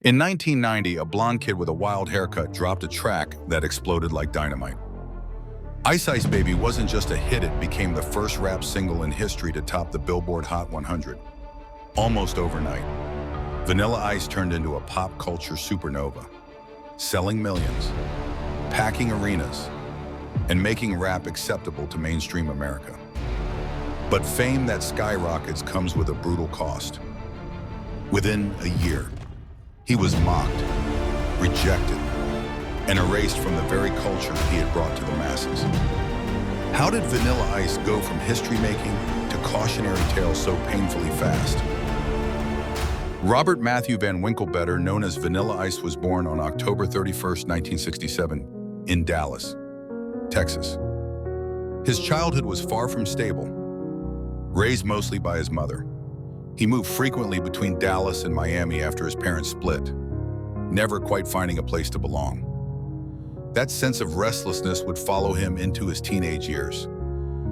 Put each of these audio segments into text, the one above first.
In 1990, a blonde kid with a wild haircut dropped a track that exploded like dynamite. Ice Ice Baby wasn't just a hit, it became the first rap single in history to top the Billboard Hot 100. Almost overnight, Vanilla Ice turned into a pop culture supernova, selling millions, packing arenas, and making rap acceptable to mainstream America. But fame that skyrockets comes with a brutal cost. Within a year, he was mocked, rejected, and erased from the very culture he had brought to the masses. How did Vanilla Ice go from history-making to cautionary tale so painfully fast? Robert Matthew Van Winkle, better known as Vanilla Ice, was born on October 31st, 1967, in Dallas, Texas. His childhood was far from stable. Raised mostly by his mother, he moved frequently between Dallas and Miami after his parents split, never quite finding a place to belong. That sense of restlessness would follow him into his teenage years,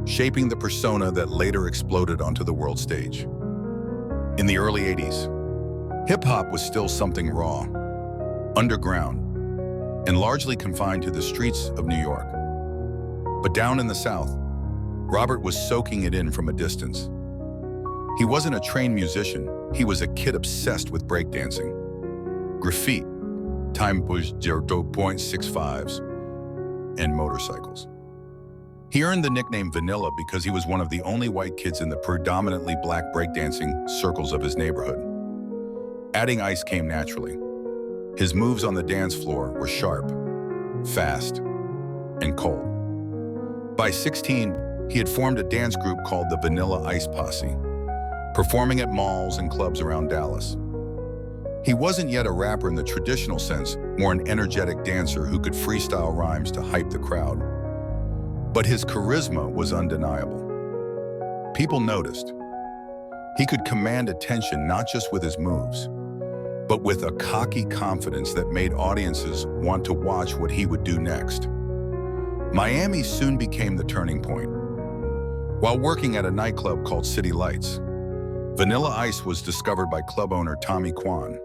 shaping the persona that later exploded onto the world stage. In the early 80s, hip-hop was still something raw, underground, and largely confined to the streets of New York. But down in the South, Robert was soaking it in from a distance. He wasn't a trained musician, he was a kid obsessed with breakdancing, graffiti, time push 0.65s, and motorcycles. He earned the nickname Vanilla because he was one of the only white kids in the predominantly black breakdancing circles of his neighborhood. Adding ice came naturally. His moves on the dance floor were sharp, fast, and cold. By 16, he had formed a dance group called the Vanilla Ice Posse, performing at malls and clubs around Dallas. He wasn't yet a rapper in the traditional sense, more an energetic dancer who could freestyle rhymes to hype the crowd. But his charisma was undeniable. People noticed. He could command attention not just with his moves, but with a cocky confidence that made audiences want to watch what he would do next. Miami soon became the turning point. While working at a nightclub called City Lights, Vanilla Ice was discovered by club owner Tommy Quan,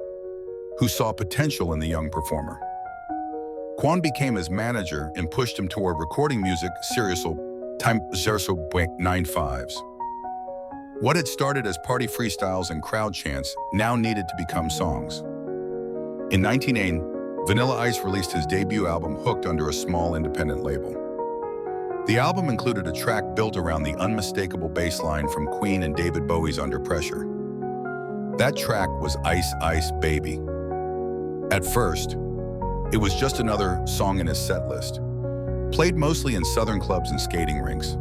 who saw potential in the young performer. Quan became his manager and pushed him toward recording music seriously time 0.95s. What had started as party freestyles and crowd chants now needed to become songs. In 1980, Vanilla Ice released his debut album Hooked under a small independent label. The album included a track built around the unmistakable bass line from Queen and David Bowie's Under Pressure. That track was Ice Ice Baby. At first, it was just another song in his set list, played mostly in southern clubs and skating rinks.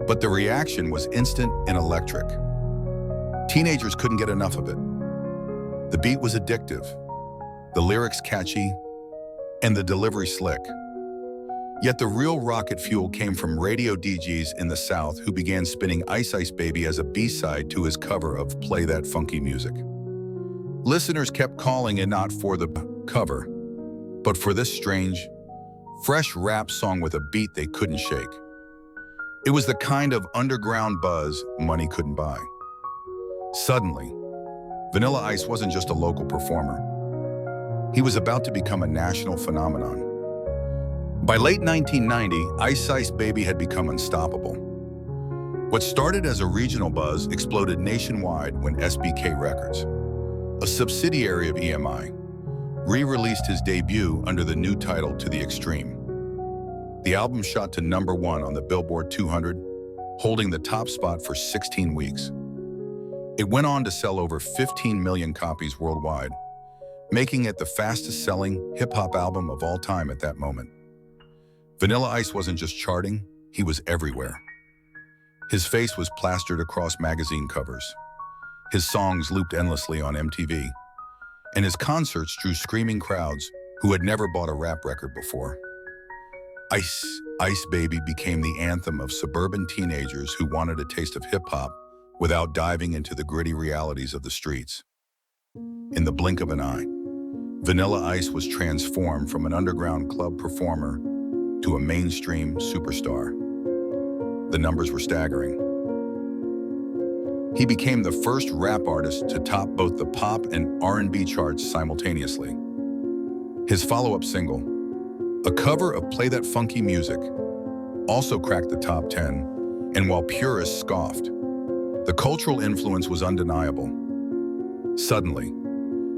But the reaction was instant and electric. Teenagers couldn't get enough of it. The beat was addictive, the lyrics catchy, and the delivery slick. Yet the real rocket fuel came from radio DJs in the South who began spinning Ice Ice Baby as a B-side to his cover of Play That Funky Music. Listeners kept calling it not for the cover, but for this strange, fresh rap song with a beat they couldn't shake. It was the kind of underground buzz money couldn't buy. Suddenly, Vanilla Ice wasn't just a local performer. He was about to become a national phenomenon. By late 1990, Ice Ice Baby had become unstoppable. What started as a regional buzz exploded nationwide when SBK Records, a subsidiary of EMI, re-released his debut under the new title To the Extreme. The album shot to #1 on the Billboard 200, holding the top spot for 16 weeks. It went on to sell over 15 million copies worldwide, making it the fastest-selling hip-hop album of all time at that moment. Vanilla Ice wasn't just charting, he was everywhere. His face was plastered across magazine covers. His songs looped endlessly on MTV, and his concerts drew screaming crowds who had never bought a rap record before. Ice Ice Baby became the anthem of suburban teenagers who wanted a taste of hip-hop without diving into the gritty realities of the streets. In the blink of an eye, Vanilla Ice was transformed from an underground club performer to a mainstream superstar. The numbers were staggering. He became the first rap artist to top both the pop and R&B charts simultaneously. His follow-up single, a cover of Play That Funky Music, also cracked the top 10, and while purists scoffed, the cultural influence was undeniable. Suddenly,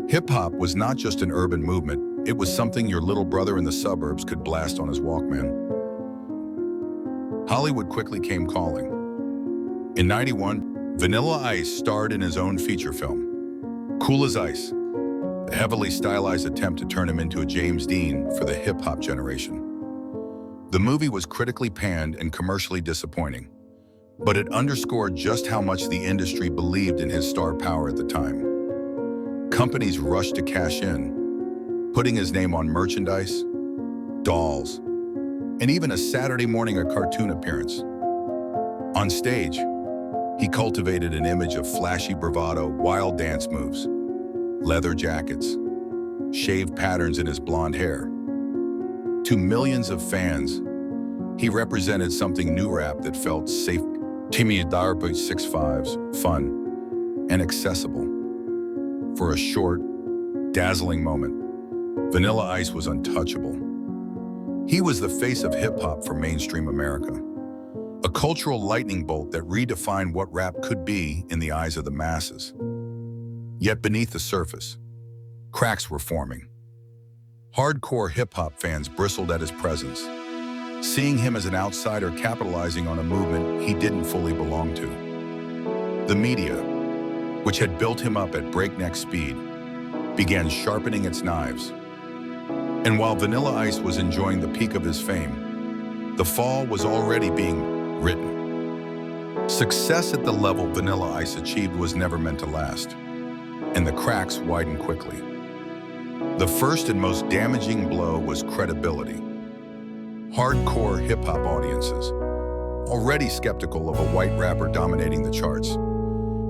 hip-hop was not just an urban movement, it was something your little brother in the suburbs could blast on his Walkman. Hollywood quickly came calling. In '91, Vanilla Ice starred in his own feature film, Cool as Ice, a heavily stylized attempt to turn him into a James Dean for the hip-hop generation. The movie was critically panned and commercially disappointing, but it underscored just how much the industry believed in his star power at the time. Companies rushed to cash in, putting his name on merchandise, dolls, and even a Saturday morning cartoon appearance. On stage, he cultivated an image of flashy bravado, wild dance moves, leather jackets, shaved patterns in his blonde hair. To millions of fans, he represented something new rap that felt safe, Timmy Darby 6'5", fun, and accessible. For a short, dazzling moment, Vanilla Ice was untouchable. He was the face of hip-hop for mainstream America, a cultural lightning bolt that redefined what rap could be in the eyes of the masses. Yet beneath the surface, cracks were forming. Hardcore hip-hop fans bristled at his presence, seeing him as an outsider capitalizing on a movement he didn't fully belong to. The media, which had built him up at breakneck speed, began sharpening its knives. And while Vanilla Ice was enjoying the peak of his fame, the fall was already being written. Success at the level Vanilla Ice achieved was never meant to last, and the cracks widened quickly. The first and most damaging blow was credibility. Hardcore hip-hop audiences, already skeptical of a white rapper dominating the charts,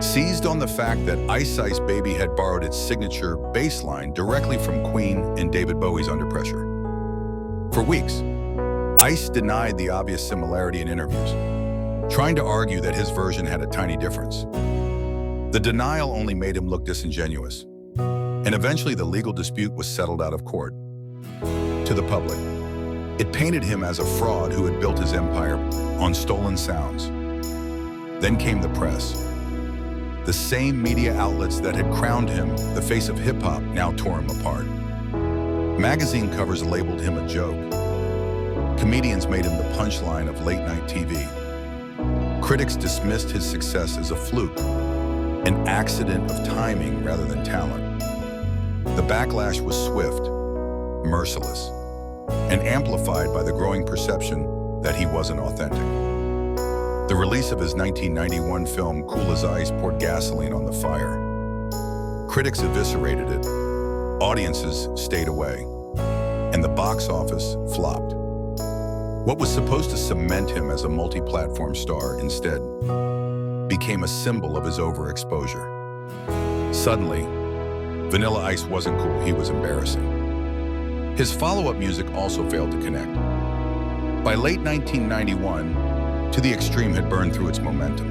seized on the fact that Ice Ice Baby had borrowed its signature bass line directly from Queen and David Bowie's Under Pressure. For weeks, Ice denied the obvious similarity in interviews, trying to argue that his version had a tiny difference. The denial only made him look disingenuous, and eventually the legal dispute was settled out of court. To the public, it painted him as a fraud who had built his empire on stolen sounds. Then came the press. The same media outlets that had crowned him the face of hip-hop now tore him apart. Magazine covers labeled him a joke. Comedians made him the punchline of late-night TV. Critics dismissed his success as a fluke, an accident of timing rather than talent. The backlash was swift, merciless, and amplified by the growing perception that he wasn't authentic. The release of his 1991 film Cool as Ice poured gasoline on the fire. Critics eviscerated it, audiences stayed away, and the box office flopped. What was supposed to cement him as a multi-platform star instead became a symbol of his overexposure. Suddenly, Vanilla Ice wasn't cool, he was embarrassing. His follow-up music also failed to connect. By late 1991, To the Extreme had burned through its momentum,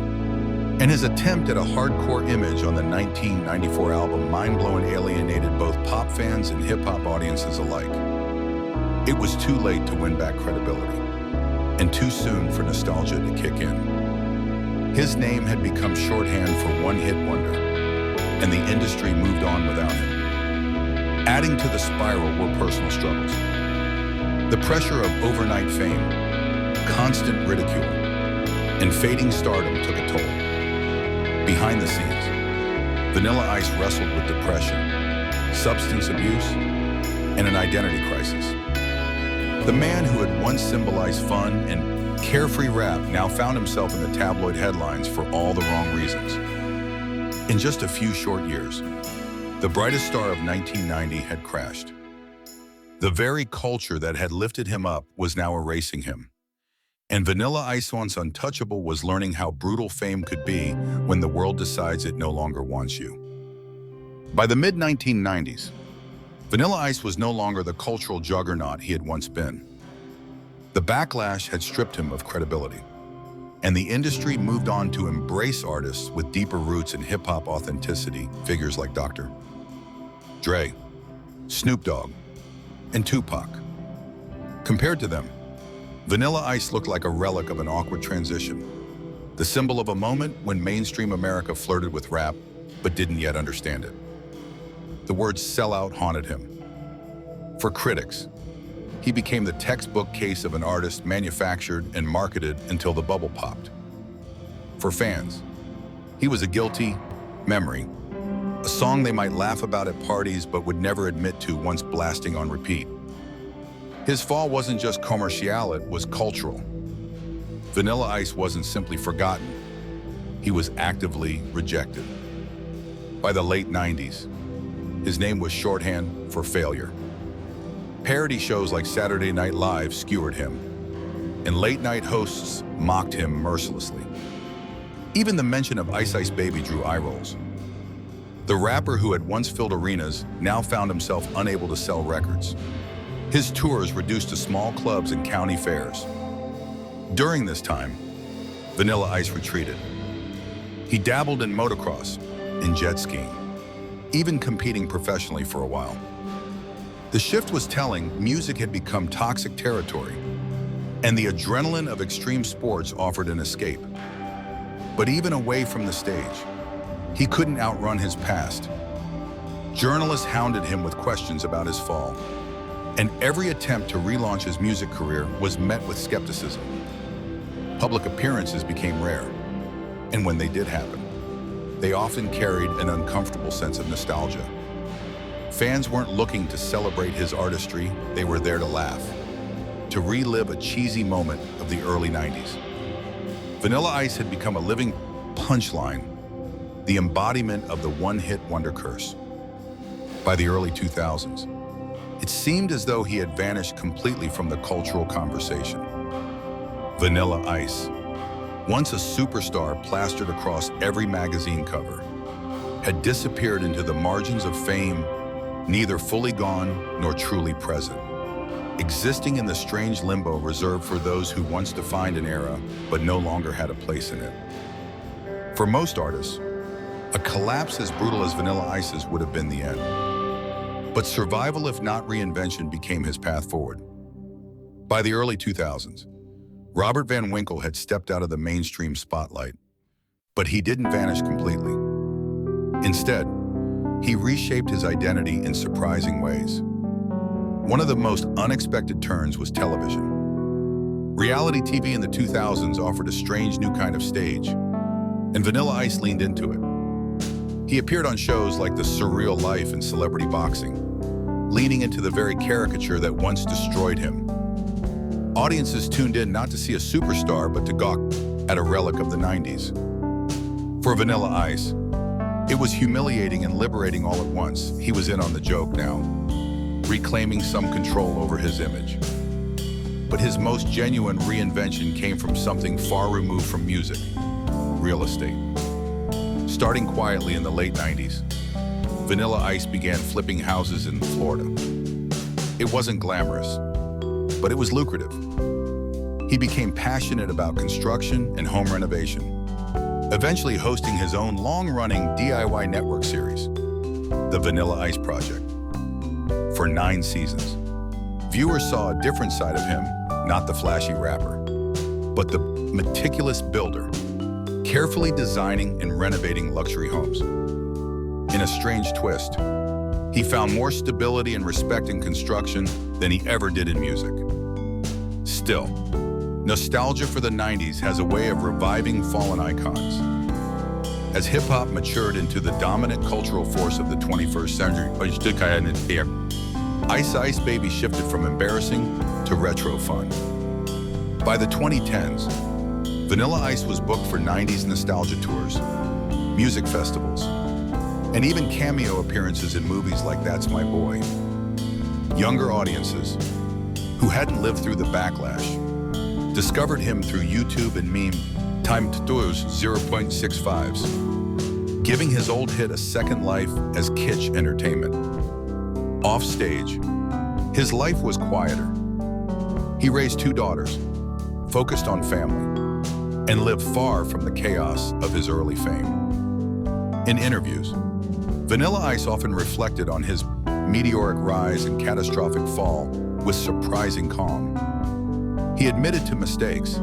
and his attempt at a hardcore image on the 1994 album mind-blowing alienated both pop fans and hip-hop audiences alike. It was too late to win back credibility, and too soon for nostalgia to kick in. His name had become shorthand for one-hit wonder, and the industry moved on without him. Adding to the spiral were personal struggles. The pressure of overnight fame, constant ridicule, and fading stardom took a toll. Behind the scenes, Vanilla Ice wrestled with depression, substance abuse, and an identity crisis. The man who had once symbolized fun and carefree rap now found himself in the tabloid headlines for all the wrong reasons. In just a few short years, the brightest star of 1990 had crashed. The very culture that had lifted him up was now erasing him. And Vanilla Ice, once untouchable, was learning how brutal fame could be when the world decides it no longer wants you. By the mid-1990s, Vanilla Ice was no longer the cultural juggernaut he had once been. The backlash had stripped him of credibility, and the industry moved on to embrace artists with deeper roots in hip-hop authenticity, figures like Dr. Dre, Snoop Dogg, and Tupac. Compared to them, Vanilla Ice looked like a relic of an awkward transition, the symbol of a moment when mainstream America flirted with rap but didn't yet understand it. The word sellout haunted him. For critics, he became the textbook case of an artist manufactured and marketed until the bubble popped. For fans, he was a guilty memory, a song they might laugh about at parties but would never admit to once blasting on repeat. His fall wasn't just commercial, it was cultural. Vanilla Ice wasn't simply forgotten, he was actively rejected. By the late 90s, his name was shorthand for failure. Parody shows like Saturday Night Live skewered him, and late-night hosts mocked him mercilessly. Even the mention of Ice Ice Baby drew eye rolls. The rapper who had once filled arenas now found himself unable to sell records. His tours reduced to small clubs and county fairs. During this time, Vanilla Ice retreated. He dabbled in motocross and jet skiing, even competing professionally for a while. The shift was telling. Music had become toxic territory, and the adrenaline of extreme sports offered an escape. But even away from the stage, he couldn't outrun his past. Journalists hounded him with questions about his fall, and every attempt to relaunch his music career was met with skepticism. Public appearances became rare, and when they did happen, they often carried an uncomfortable sense of nostalgia. Fans weren't looking to celebrate his artistry, they were there to laugh, to relive a cheesy moment of the early 90s. Vanilla Ice had become a living punchline, the embodiment of the one-hit wonder curse. By the early 2000s, it seemed as though he had vanished completely from the cultural conversation. Vanilla Ice, once a superstar plastered across every magazine cover, had disappeared into the margins of fame, neither fully gone nor truly present, existing in the strange limbo reserved for those who once defined an era but no longer had a place in it. For most artists, a collapse as brutal as Vanilla Ice's would have been the end. But survival, if not reinvention, became his path forward. By the early 2000s, Robert Van Winkle had stepped out of the mainstream spotlight, but he didn't vanish completely. Instead, he reshaped his identity in surprising ways. One of the most unexpected turns was television. Reality TV in the 2000s offered a strange new kind of stage, and Vanilla Ice leaned into it. He appeared on shows like The Surreal Life and Celebrity Boxing, leaning into the very caricature that once destroyed him. Audiences tuned in not to see a superstar, but to gawk at a relic of the 90s. For Vanilla Ice, it was humiliating and liberating all at once. He was in on the joke now, reclaiming some control over his image. But his most genuine reinvention came from something far removed from music: real estate. Starting quietly in the late 90s, Vanilla Ice began flipping houses in Florida. It wasn't glamorous, but it was lucrative. He became passionate about construction and home renovation, eventually hosting his own long-running DIY network series, The Vanilla Ice Project. For 9 seasons, viewers saw a different side of him, not the flashy rapper, but the meticulous builder, carefully designing and renovating luxury homes. In a strange twist, he found more stability and respect in construction than he ever did in music. Still, nostalgia for the 90s has a way of reviving fallen icons. As hip-hop matured into the dominant cultural force of the 21st century, Ice Ice Baby shifted from embarrassing to retro fun. By the 2010s, Vanilla Ice was booked for 90s nostalgia tours, music festivals, and even cameo appearances in movies like That's My Boy. Younger audiences, who hadn't lived through the backlash, discovered him through YouTube and meme time tours 0.65s, giving his old hit a second life as kitsch entertainment. Off stage, his life was quieter. He raised 2 daughters, focused on family, and lived far from the chaos of his early fame. In interviews, Vanilla Ice often reflected on his meteoric rise and catastrophic fall with surprising calm. He admitted to mistakes,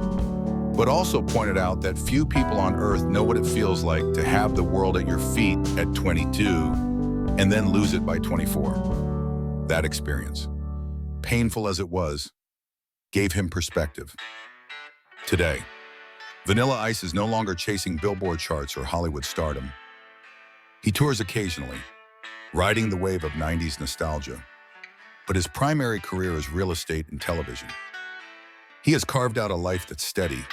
but also pointed out that few people on Earth know what it feels like to have the world at your feet at 22 and then lose it by 24. That experience, painful as it was, gave him perspective. Today, Vanilla Ice is no longer chasing Billboard charts or Hollywood stardom. He tours occasionally, riding the wave of 90s nostalgia, but his primary career is real estate and television. He has carved out a life that's steady,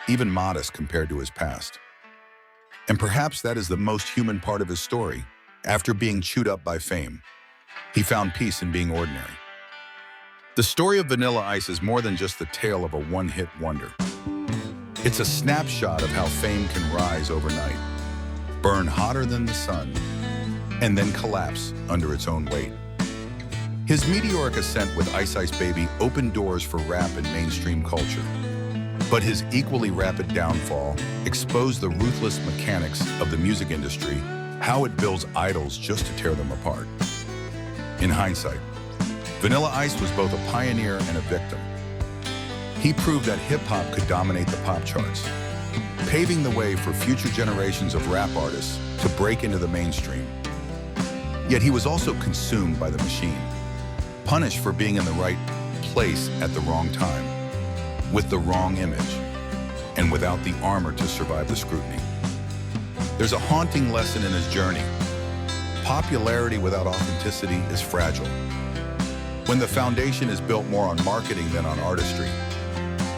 even modest compared to his past. And perhaps that is the most human part of his story. After being chewed up by fame, he found peace in being ordinary. The story of Vanilla Ice is more than just the tale of a one-hit wonder. It's a snapshot of how fame can rise overnight, burn hotter than the sun, and then collapse under its own weight. His meteoric ascent with Ice Ice Baby opened doors for rap and mainstream culture. But his equally rapid downfall exposed the ruthless mechanics of the music industry, how it builds idols just to tear them apart. In hindsight, Vanilla Ice was both a pioneer and a victim. He proved that hip-hop could dominate the pop charts, paving the way for future generations of rap artists to break into the mainstream. Yet he was also consumed by the machine, punished for being in the right place at the wrong time, with the wrong image, and without the armor to survive the scrutiny. There's a haunting lesson in his journey. Popularity without authenticity is fragile. When the foundation is built more on marketing than on artistry,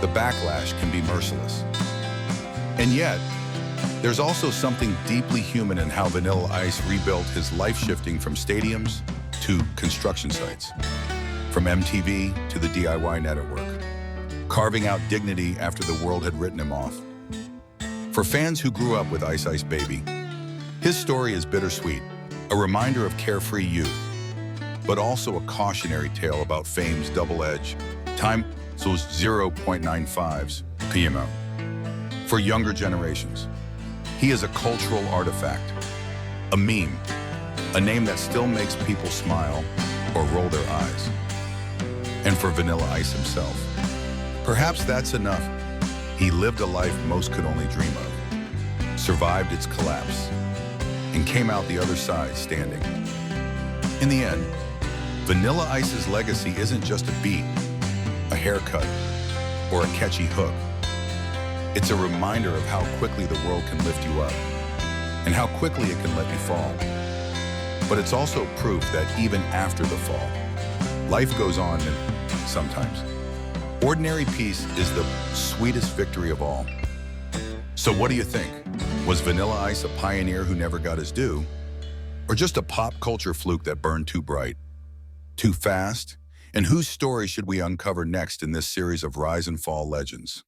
the backlash can be merciless. And yet, there's also something deeply human in how Vanilla Ice rebuilt his life, shifting from stadiums to construction sites, from MTV to the DIY network, carving out dignity after the world had written him off. For fans who grew up with Ice Ice Baby, his story is bittersweet, a reminder of carefree youth, but also a cautionary tale about fame's double edge, time those 0.95s PMO. For younger generations, he is a cultural artifact, a meme, a name that still makes people smile or roll their eyes. And for Vanilla Ice himself, perhaps that's enough. He lived a life most could only dream of, survived its collapse, and came out the other side standing. In the end, Vanilla Ice's legacy isn't just a beat, a haircut, or a catchy hook. It's a reminder of how quickly the world can lift you up, and how quickly it can let you fall. But it's also proof that even after the fall, life goes on, and sometimes ordinary peace is the sweetest victory of all. So what do you think? Was Vanilla Ice a pioneer who never got his due? Or just a pop culture fluke that burned too bright, too fast? And whose story should we uncover next in this series of Rise and Fall Legends?